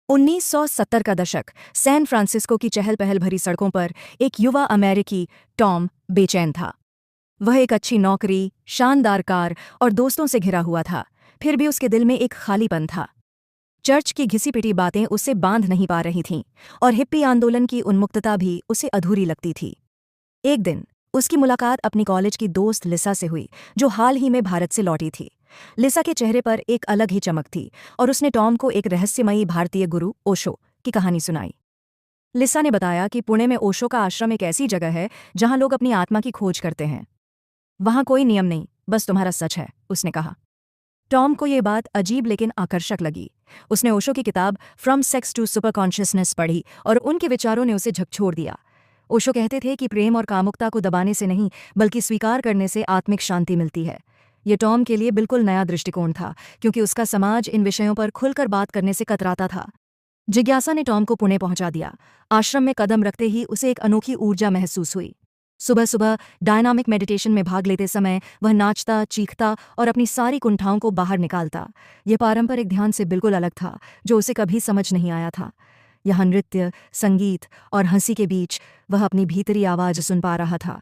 1970 का दशक। San Francisco की चहल पहल भरी सड़कों पर एक युवा अमेरिकी, टॉम, बेचैन था। वह एक अच्छी नौकरी, शानदार कार और दोस्तों से घिरा हुआ था, फिर भी उसके दिल में एक खालीपन था। चर्च की घिसी-पिटी बातें उसे बांध नहीं पा रही थीं, और हिप्पी आंदोलन की उन्मुक्तता भी उसे अधूरी लगती थी। एक दिन उसकी मुलाकात अपनी कॉलेज की दोस्त लिसा से हुई, जो हाल ही में भारत से लौटी थी। लिसा के चेहरे पर एक अलग ही चमक थी, और उसने टॉम को एक रहस्यमयी भारतीय गुरु ओशो की कहानी सुनाई। लिसा ने बताया कि पुणे में ओशो का आश्रम एक ऐसी जगह है जहां लोग अपनी आत्मा की खोज करते हैं। वहां कोई नियम नहीं, बस तुम्हारा सच है, उसने कहा। टॉम को ये बात अजीब लेकिन आकर्षक लगी। उसने ओशो की किताब from sex to super consciousness पढ़ी, और उनके विचारों ने उसे झकझोर दिया। ओशो कहते थे कि प्रेम और कामुकता को दबाने से नहीं, बल्कि स्वीकार करने से आत्मिक शांति मिलती है। ये टॉम के लिए बिल्कुल नया दृष्टिकोण था, क्योंकि उसका समाज इन विषयों पर खुलकर बात करने से कतराता था। जिज्ञासा ने टॉम को पुणे पहुंचा दिया। आश्रम में कदम रखते ही उसे एक अनोखी ऊर्जा महसूस हुई। सुबह सुबह डायनामिक मेडिटेशन में भाग लेते समय वह नाचता, चीखता और अपनी सारी कुंठाओं को बाहर निकालता। यह पारंपरिक ध्यान से बिल्कुल अलग था, जो उसे कभी समझ नहीं आया था। यहाँ नृत्य, संगीत और हंसी के बीच वह अपनी भीतरी आवाज सुन पा रहा था।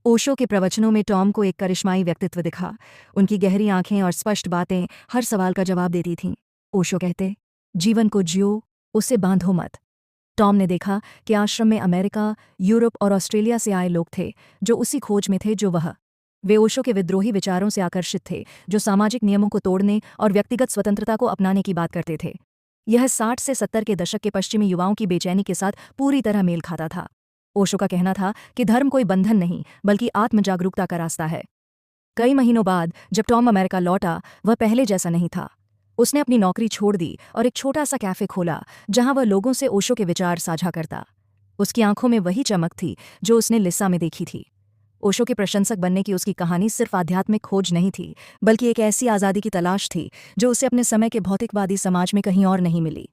ओशो के प्रवचनों में टॉम को एक करिश्माई व्यक्तित्व दिखा। उनकी गहरी आंखें और स्पष्ट बातें हर सवाल का जवाब देती थीं। ओशो कहते, जीवन को जियो, उसे बांधो मत। टॉम ने देखा कि आश्रम में अमेरिका, यूरोप और ऑस्ट्रेलिया से आए लोग थे, जो उसी खोज में थे जो वह। वे ओशो के विद्रोही विचारों से आकर्षित थे, जो सामाजिक नियमों को तोड़ने और व्यक्तिगत स्वतंत्रता को अपनाने की बात करते थे। यह 60 से 70 के दशक के पश्चिमी युवाओं की बेचैनी के साथ पूरी तरह मेल खाता था। ओशो का कहना था कि धर्म कोई बंधन नहीं, बल्कि आत्मजागरूकता का रास्ता है। कई महीनों बाद जब टॉम अमेरिका लौटा, वह पहले जैसा नहीं था। उसने अपनी नौकरी छोड़ दी और एक छोटा सा कैफे खोला, जहां वह लोगों से ओशो के विचार साझा करता। उसकी आंखों में वही चमक थी जो उसने लिसा में देखी थी। ओशो के प्रशंसक बनने की उसकी कहानी सिर्फ आध्यात्मिक खोज नहीं थी, बल्कि एक ऐसी आज़ादी की तलाश थी जो उसे अपने समय के भौतिकवादी समाज में कहीं और नहीं मिली।